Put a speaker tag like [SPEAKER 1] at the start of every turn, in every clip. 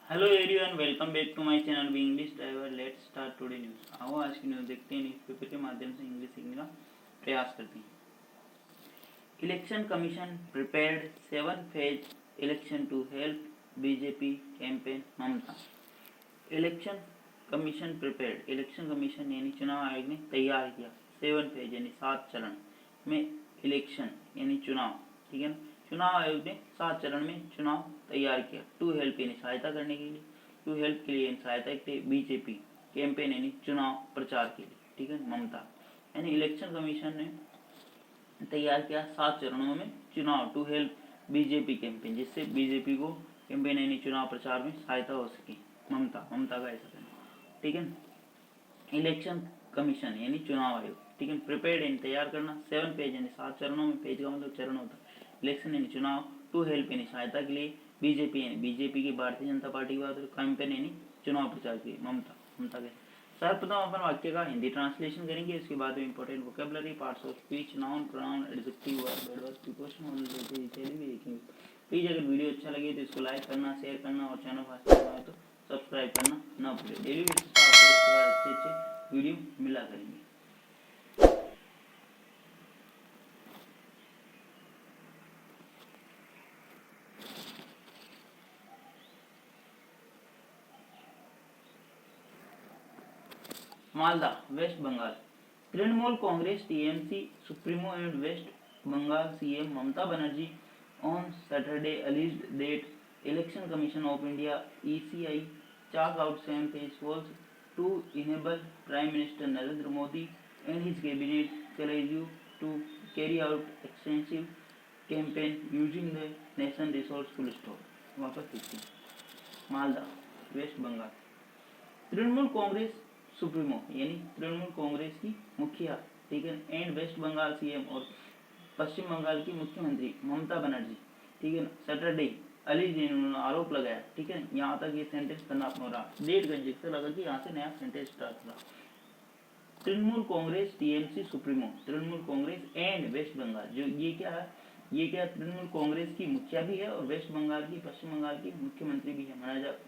[SPEAKER 1] Hello everyone, welcome back to my channel be English driver. Let's start today news. आओ आज की news देखते हैं। न्यूज़पेपर के माध्यम से इंग्लिश सीखने का प्रयास करते हैं। Election commission prepared 7 phase election to help BJP campaign Mamata. Election commission prepared, election commission यानी चुनाव आयोग ने तैयार किया 7 फेज यानी 7 चरण में इलेक्शन यानी चुनाव, ठीक है ना। चुनाव आयोग ने 7 चरण में चुनाव तैयार किया टू हेल्प यानी सहायता करने के लिए, टू हेल्प के लिए सहायता के लिए, बीजेपी कैंपेन यानी चुनाव प्रचार के लिए, ठीक है। ममता यानी इलेक्शन कमीशन ने तैयार किया 7 चरणों में चुनाव टू हेल्प बीजेपी कैंपेन, जिससे बीजेपी को कैंपेन यानी चुनाव प्रचार में सहायता हो सके। ममता का ऐसा कहना, ठीक है। इलेक्शन कमीशन यानी चुनाव आयोग, ठीक है। प्रिपेयर्ड यानी तैयार करना, 7 पेज यानी 7 चरणों में, पेज का मतलब चरण होता है। इलेक्शन यानी चुनाव, टू हेल्प यानी सहायता के लिए, बीजेपी यानी बीजेपी की भारतीय जनता पार्टी की बात, कैंपेन यानी चुनाव प्रचार के लिए। ममता के सर्वप्रथम अपन वाक्य का हिंदी ट्रांसलेशन करेंगे। इसके बाद में important vocabulary, parts of speech, noun, pronoun, adjective, verb, adverb, preposition और डिटेल भी देखेंगे। प्लीज अगर वीडियो अच्छा लगे तो इसको लाइक करना, शेयर करना और चैनल फर्स्ट टाइम आए तो सब्सक्राइब करना ना भूलें। डेली बेसिस पर आपको इस प्रकार अच्छे अच्छे वीडियो मिला करेंगे। Malda, West Bengal. Trinamool Congress TMC supremo and waste Bengal CM Mamata Banerjee on Saturday alleged that Election Commission of India (ECI) chalked out 7 phase polls to enable Prime Minister Narendra Modi and his cabinet to carry out extensive campaign using the nation resource full stop. वापस देखते हैं। Malda, West Bengal. Trinamool Congress supremo यानी तृणमूल कांग्रेस की मुखिया, ठीक है, and waste Bengal CM और पश्चिम बंगाल की मुख्यमंत्री ममता बनर्जी, ठीक है ना, सैटरडे अली ने उन्होंने आरोप लगाया, ठीक है। यहाँ तक ये सेंटेंस करना अपना रहा, डेढ़ घंटे से लगा कि यहाँ से नया सेंटेंस स्टार्ट हुआ। Trinamool Congress TMC supremo, Trinamool Congress and waste Bengal, जो ये क्या है, ये क्या तृणमूल कांग्रेस की मुखिया भी है और वेस्ट बंगाल की, पश्चिम बंगाल की मुख्यमंत्री भी है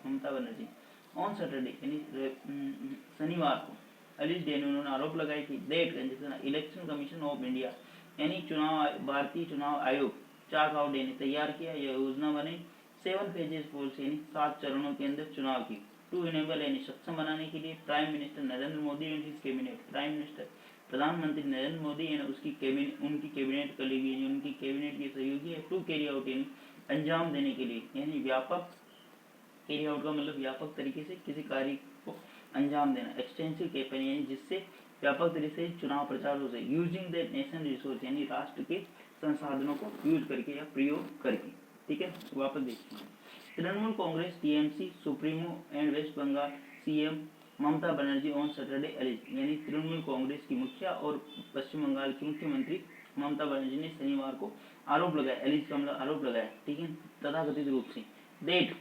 [SPEAKER 1] ममता बनर्जी। ऑन सैटरडे यानी शनिवार को अलीज डे ने उन्होंने आरोप लगाया कि that election commission of India यानी भारतीय चुनाव आयोग चाक आउट ने तैयार किया, यह योजना बने 7 फेजेस पोल्स यानी 7 चरणों के अंदर चुनाव की, टू इनेबल यानी सक्षम बनाने के लिए prime minister Narendra Modi and his cabinet, prime minister प्रधानमंत्री नरेंद्र मोदी एंड उसकी कैबिनेट, उनकी कैबिनेट कलीगी यानी उनकी कैबिनेट की सहयोगी है, टू कैरी आउट यानी अंजाम देने के लिए, यानी व्यापक, कैरी आउट का मतलब व्यापक तरीके से किसी कार्य को अंजाम देना, एक्सटेंसिव कैंपेन यानी जिससे व्यापक तरीके से चुनाव प्रचार हो सके, यूजिंग द नेशन रिसोर्स यानी राष्ट्र के संसाधनों को यूज करके या प्रयोग करके, ठीक है। वापस देखिए। Trinamool Congress TMC supremo and waste Bengal CM Mamata Banerjee on Saturday alleges, यानी तृणमूल कांग्रेस की मुखिया और पश्चिम बंगाल की मुख्यमंत्री ममता बनर्जी ने शनिवार को आरोप लगाया, एलिज का मतलब आरोप लगाया, ठीक है, तथाकथित रूप से डेट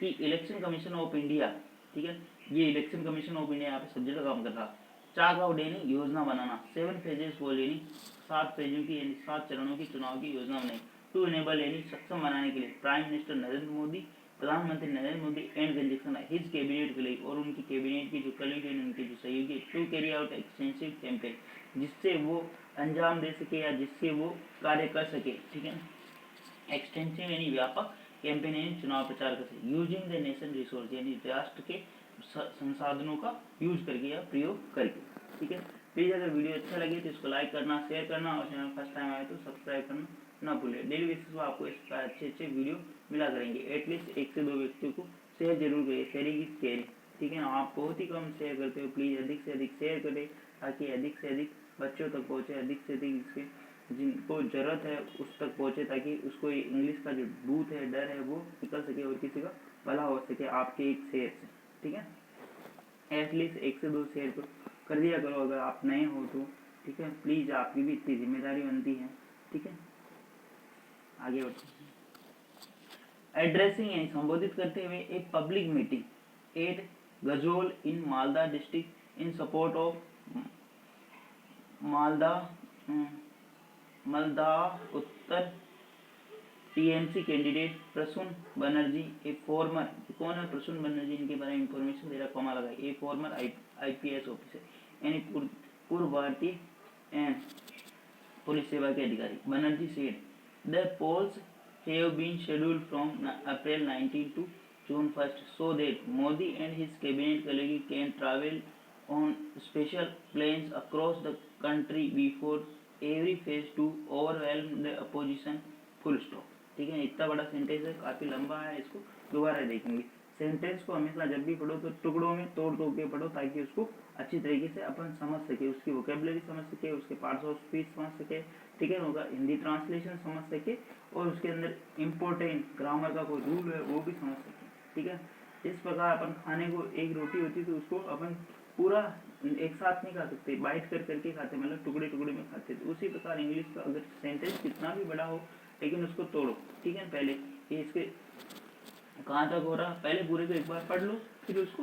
[SPEAKER 1] कि इलेक्शन कमीशन ऑफ इंडिया, ठीक है, ये इलेक्शन कमीशन ऑफ इंडिया यहाँ पे सब्जेक्ट का काम कर रहा, चाक आउट यानी योजना बनाना, 7 फेजेस पोल यानी 7 पेजों की यानी 7 चरणों की चुनाव की योजना बनाई, टू इनेबल यानी सक्षम बनाने के लिए प्राइम मिनिस्टर नरेंद्र मोदी, प्रधानमंत्री Narendra Modi and conjunction his cabinet के लिए और उनकी कैबिनेट की जो कलीग है उनके जो सहयोगी, to carry out extensive campaign जिससे वो अंजाम दे सके या जिससे वो कार्य कर सके, ठीक है। एक्सटेंसिव यानी व्यापक, कैंपेन यानी चुनाव प्रचार कर सके, यूजिंग द नेशन रिसोर्स यानी राष्ट्र के संसाधनों का यूज करके या प्रयोग करके, ठीक है। प्लीज अगर वीडियो अच्छा लगे तो इसको लाइक करना, शेयर करना और चैनल फर्स्ट टाइम आए तो सब्सक्राइब करना ना भूलें। डेली बेसिस पर आपको इस अच्छे अच्छे वीडियो मिला करेंगे। एटलीस्ट 1 से 2 व्यक्तियों को शेयर जरूर करिए, शेयरिंग इज केयरिंग, ठीक है ना। आप बहुत ही कम शेयर करते हो, प्लीज अधिक से अधिक शेयर करें ताकि अधिक से अधिक बच्चों तक पहुँचे, अधिक से अधिक इसके जिनको जरूरत है उस तक पहुँचे, ताकि उसको इंग्लिश का जो भूत है, डर है, वो निकल सके और किसी का भला हो सके आपके एक शेयर से, ठीक है। एटलीस्ट 1 से 2 शेयर कर दिया करो अगर आप नए हो तो, ठीक है। प्लीज आपकी भी इतनी जिम्मेदारी बनती है, ठीक है। आगे बढ़ते हैं। एड्रेसिंग यानी संबोधित करते हुए एक public meeting at Gajol in Malda district in support of Malda Uttar TMC candidate Prasun Banerjee a former, कौन है प्रसून बनर्जी, इनके बारे में इंफॉर्मेशन दे रहा, कॉमा लगा, ए फॉर्मर आईपीएस ऑफिसर यानी पूर्व भारतीय पुलिस सेवा के अधिकारी। Banerjee said the polls have been scheduled from April 19 to June 1st so that Modi and his cabinet colleagues can travel on special planes across the country before every phase to overwhelm the opposition full stop। ठीक है, इतना बड़ा sentence है, काफी लंबा है, इसको दोबारा देखेंगे। सेंटेंस को हमेशा जब भी पढ़ो तो टुकड़ों में तोड़ तोड़ के पढ़ो ताकि उसको अच्छी तरीके से अपन समझ सके, उसकी वोकेबलरी समझ सके, उसके पार्ट्स ऑफ स्पीच समझ सके, ठीक है, होगा हिंदी ट्रांसलेशन समझ सके और उसके अंदर इम्पोर्टेंट ग्रामर का कोई रूल है वो भी समझ सके। ठीक है, इस प्रकार अपन खाने को, एक रोटी होती तो उसको अपन पूरा एक साथ नहीं खा सकते, बाइट कर करके खाते, मतलब टुकड़े टुकड़े में खाते। तो उसी प्रकार इंग्लिश का अगर सेंटेंस कितना भी बड़ा हो लेकिन उसको तोड़ो। ठीक है, पहले ये इसके कहाँ तक हो रहा, पहले पूरे को एक बार पढ़ लो, फिर उसको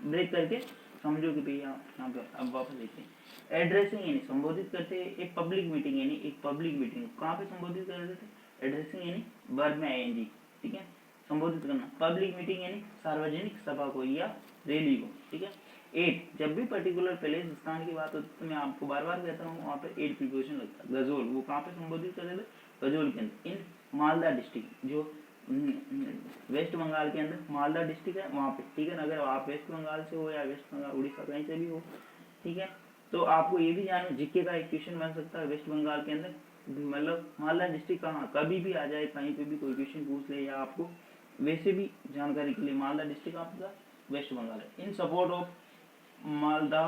[SPEAKER 1] ब्रेक करके समझो कि भैया यहाँ पे। अब वापस देखते हैं, एड्रेसिंग यानी संबोधित करते हैं, एक पब्लिक मीटिंग यानी एक पब्लिक मीटिंग कहाँ पे संबोधित कर रहे थे, एड्रेसिंग यानी वर्ब में आईएनजी। ठीक है, संबोधित करना, पब्लिक मीटिंग यानी सार्वजनिक सभा को या रैली को। ठीक है, 8 जब भी पर्टिकुलर प्लेस स्थान की बात होती है तो मैं आपको बार बार कहता हूँ वहाँ पे 8 प्रीपोजिशन लगता है। गजोल, वो कहाँ पे संबोधित कर रहे थे, गजोल के अंदर, इन मालदा डिस्ट्रिक्ट, जो वेस्ट बंगाल के अंदर मालदा डिस्ट्रिक्ट है वहाँ पे। ठीक है ना, अगर आप वेस्ट बंगाल से हो या वेस्ट बंगाल उड़ीसा कहीं से भी हो, ठीक है, तो आपको ये भी जानना, जीके का एक क्वेश्चन बन सकता है वेस्ट बंगाल के अंदर, मतलब मालदा डिस्ट्रिक्ट कहाँ कभी भी आ जाए, कहीं पे भी कोई क्वेश्चन पूछ ले या आपको वैसे भी जानकारी के लिए, मालदा डिस्ट्रिक्ट आपका वेस्ट बंगाल है। इन support of Malda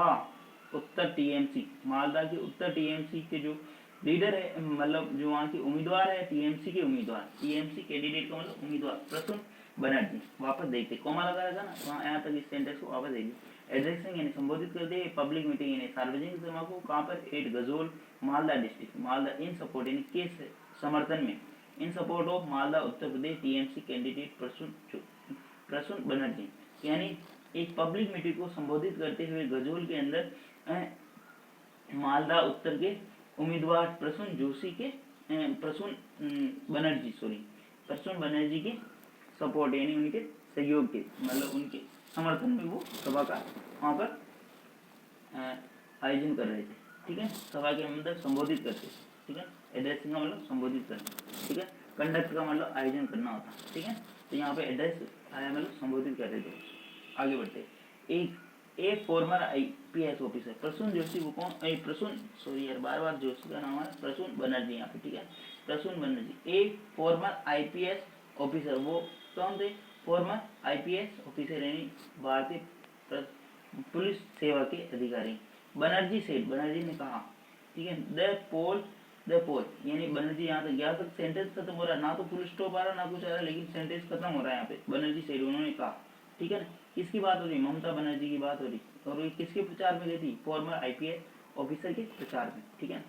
[SPEAKER 1] Uttar TMC, Malda के उत्तर टीएमसी के जो लीडर है, मतलब जो वहाँ के उम्मीदवार है, टीएमसी के उम्मीदवार, टीएमसी कैंडिडेट का मतलब उम्मीदवार प्रसून बनर्जी। वापस देखते, कोमा लगा रहेगा ना वहाँ, यहाँ तक इस सेंटेंस को वापस देखिए। एड्रेसिंग यानी संबोधित कर दे, पब्लिक मीटिंग यानी सार्वजनिक सभा को, कहाँ पर, 8 Gajol Malda district, Malda, in support यानी के समर्थन में, in support of Malda Uttar Pradesh TMC candidate Prasun Banerjee, यानी एक पब्लिक मीटिंग को संबोधित करते हुए गजोल के अंदर मालदा उत्तर के उम्मीदवार प्रसून बनर्जी के सपोर्ट यानी उनके सहयोग के, मतलब उनके समर्थन में वो सभा का वहाँ पर आयोजन कर रहे थे। ठीक है, सभा के अंदर संबोधित करते। ठीक है, एड्रेसिंग का मतलब संबोधित करना। ठीक है, कंडक्ट का मतलब आयोजन करना होता। ठीक है, तो यहाँ पे एड्रेस आया मतलब संबोधित कर रहे थे। आगे बढ़ते, एक former IPS officer Prasoon Joshi, वो कौन, प्रसून, सॉरी यार बार बार जोशी का नाम है, प्रसून बनर्जी यहाँ पे। ठीक है, प्रसून बनर्जी एक फॉर्मर आईपीएस ऑफिसर, वो कौन थे, फॉर्मर आईपीएस ऑफिसर यानी भारतीय पुलिस सेवा के अधिकारी। बनर्जी सेड, बनर्जी ने कहा। ठीक है, द पोल यानी बनर्जी, यहाँ तक सेंटेंस खत्म हो रहा है, ना तो फुल स्टॉप आ रहा ना कुछ आ रहा, लेकिन सेंटेंस खत्म हो रहा है यहाँ पे। बनर्जी सेड, उन्होंने कहा। ठीक है ना, किसकी बात हो रही, ममता बनर्जी की बात हो रही, और ये किसके प्रचार में गई थी, फॉर्मर आईपीएस ऑफिसर के प्रचार में। ठीक है,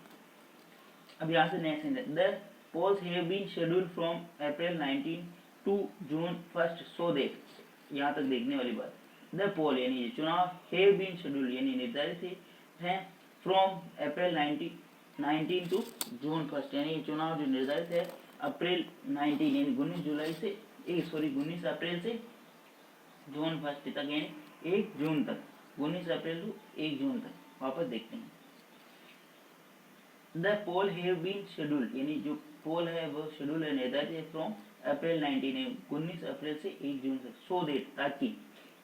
[SPEAKER 1] अब यहाँ से next sentence, the polls have been scheduled from April 19 to June 1st so that, यहाँ तक देखने वाली बात, द पोल यानी चुनाव, हैव बीन शेड्यूल्ड यानी निर्धारित है, from April 19 to June 1st यानी चुनाव जो निर्धारित है अप्रैल 19 यानी 19 अप्रैल से जून 1 तक यानी 1 जून तक, 19 अप्रैल टू 1 जून तक। वापस देखते हैं, the poll have been scheduled यानी जो पोल है वो शेड्यूल है, निर्धारित है, फ्रॉम अप्रैल 19 अप्रैल से 1 जून तक, सो देट ताकि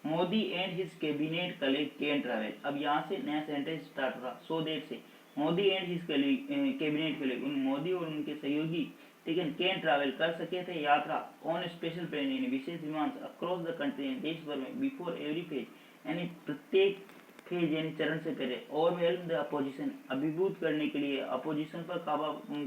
[SPEAKER 1] Modi and his cabinet colleague can travel. अब यहाँ से नया सेंटेंस स्टार्ट हो रहा, सो देट से Modi and his cabinet colleague, उन मोदी और उनके सहयोगी, ठीक है, कैन ट्रैवल कर सके थे यात्रा, ऑन स्पेशल प्लेन यानी विशेष विमान, अक्रॉस द कंट्री देश भर में, बिफोर एवरी फेज यानी प्रत्येक फेज यानी चरण से पहले, ओवरवेल्म द अपोजिशन अभिभूत करने के लिए, अपोजिशन पर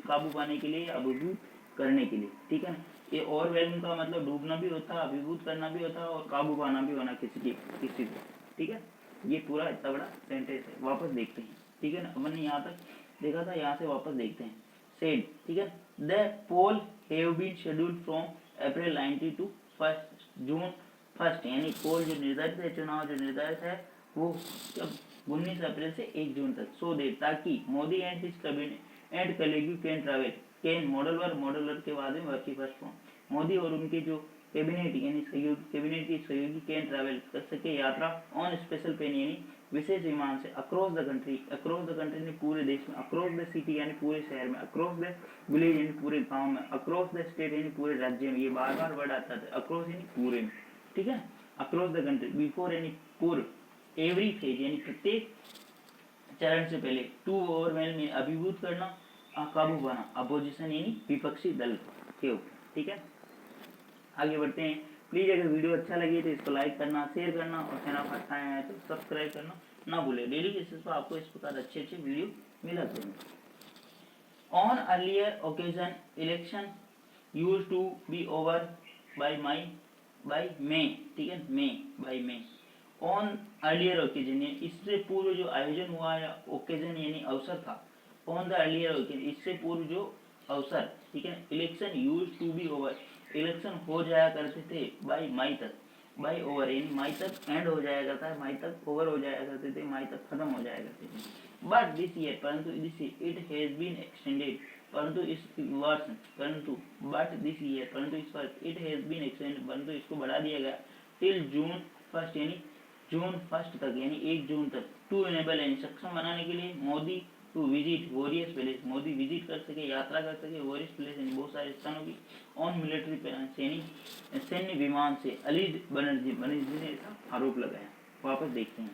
[SPEAKER 1] काबू पाने के लिए, अभिभूत करने के लिए। ठीक है ना, ये ओवरवेल्म का मतलब डूबना भी होता है, अभिभूत करना भी होता है और काबू पाना भी होना किसी को। ठीक है, ये पूरा इतना बड़ा सेंटेंस है। वापस देखते हैं। ठीक है ना, अपन ने यहाँ तक देखा था, यहाँ से वापस देखते हैं। सेड, ठीक है, the poll have been scheduled from April 19 to 1 June यानी पोल जो निर्धारित है, चुनाव जो निर्धारित है वो जब 19 अप्रैल से 1 जून तक, सो देट ताकि Modi and his cabinet and colleague can travel, can modal verb के बाद में वर्ब की फर्स्ट फॉर्म। मोदी और उनके जो कैबिनेट यानी कैबिनेट के सहयोगी कैन ट्रैवल कर सके यात्रा ऑन स्पेशल प्लेन यानी विशेष विमान से अक्रॉस द कंट्री यानी पूरे देश में, अक्रॉस द सिटी यानी पूरे शहर में, अक्रॉस द विलेज यानी पूरे गांव में, अक्रॉस द स्टेट यानी पूरे राज्य में। ये बार बार वर्ड आता है, अक्रॉस यानी पूरे में, ठीक है। अक्रॉस द कंट्री, बिफोर यानी पूर्व, एवरी फेज यानी प्रत्येक चरण से पहले, टू ओवरवेलम यानी अभिभूत करना, काबू पाना, अपोजिशन यानी विपक्षी दल के ऊपर, ठीक है। आगे बढ़ते हैं। प्लीज अगर वीडियो अच्छा लगे तो इसको लाइक करना, शेयर करना और चैनल फर्स्ट टाइम आए तो सब्सक्राइब करना ना भूले। डेली बेसिस पर आपको इस प्रकार अच्छे अच्छे वीडियो मिला करेंगे। On earlier occasion election used to be over by May, ठीक है, by May. On earlier occasion इससे पूर्व जो आयोजन हुआ या ओकेजन यानी अवसर था, ऑन द अर्लियर ओकेजन इससे पूर्व जो अवसर, ठीक है। Election used to be over election हो जाया करते थे बाय मई तक, बाय ओवर यानी मई तक एंड हो जाया करता है, मई तक ओवर हो जाया करते थे, मई तक खत्म हो जाया करते थे। बट दिस ईयर परंतु this it has been extended परंतु इस वर्ष परंतु बट दिस ईयर परंतु इस वर्ष इट हैज बीन एक्सटेंडेड परंतु इसको बढ़ा दिया गया टिल जून फर्स्ट यानी जून फर्स्ट तक यानी 1 जून तक, टू एनेबल यानी सक्षम बनाने के लिए Modi to visit warriors place, Modi visit कर सके, यात्रा कर सके वॉरियर्स प्लेस यानी बहुत सारे स्थानों की, ऑन मिलिट्री प्लान यानी सैन्य विमान से। अलीज बनर्जी ने ऐसा आरोप लगाया। वापस देखते हैं।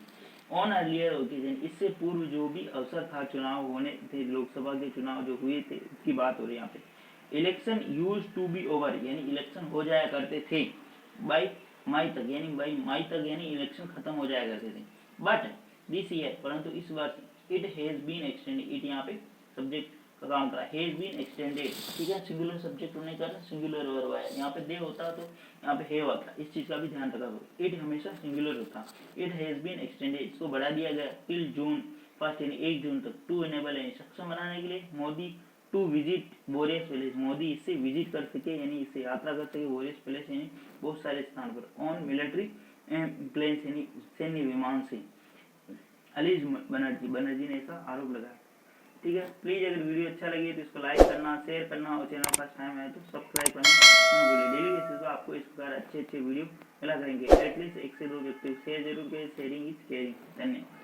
[SPEAKER 1] ऑन अर्लियर ओकेजन इससे पूर्व जो भी अवसर था, चुनाव होने थे, लोकसभा के चुनाव जो हुए थे उसकी बात हो रही है यहाँ पे। Election use to be over यानी इलेक्शन हो जाया करते थे बाई मई तक यानी इलेक्शन खत्म हो जाया करते थे। बट दिस ईयर परंतु इस वर्ष it has been extended, it यहाँ पे सब्जेक्ट का काम करा, हैज बीन एक्सटेंडेड, ठीक है। सिंगुलर सब्जेक्ट होने का सिंगुलर वर्ब आया, यहाँ पे दे होता तो यहाँ पे हैव आता, इस चीज का भी ध्यान रखा करो। इट हमेशा सिंगुलर होता। इट हैज बीन एक्सटेंडेड इसको बढ़ा दिया गया टिल जून फर्स्ट यानी 1 जून तक, टू एनेबल यानी सक्षम बनाने के लिए, Modi to visit warriors place Modi इससे विजिट कर सके यानी इससे यात्रा कर सके, वॉरियर्स प्लेस यानी बहुत सारे स्थान पर, ऑन मिलिट्री प्लेन्स यानी सैन्य विमान से। अलीज बनर्जी ने ऐसा आरोप लगाया, ठीक है। प्लीज अगर वीडियो अच्छा लगे तो इसको लाइक करना, शेयर करना और चैनल फर्स्ट टाइम है तो सब्सक्राइब करना ना भूलें। डेली बेसिस पर आपको इस प्रकार अच्छे अच्छे वीडियो मिला करेंगे। एटलीस्ट 1 से 2 व्यक्ति शेयर जरूर करें, शेयरिंग इज केयरिंग। धन्यवाद।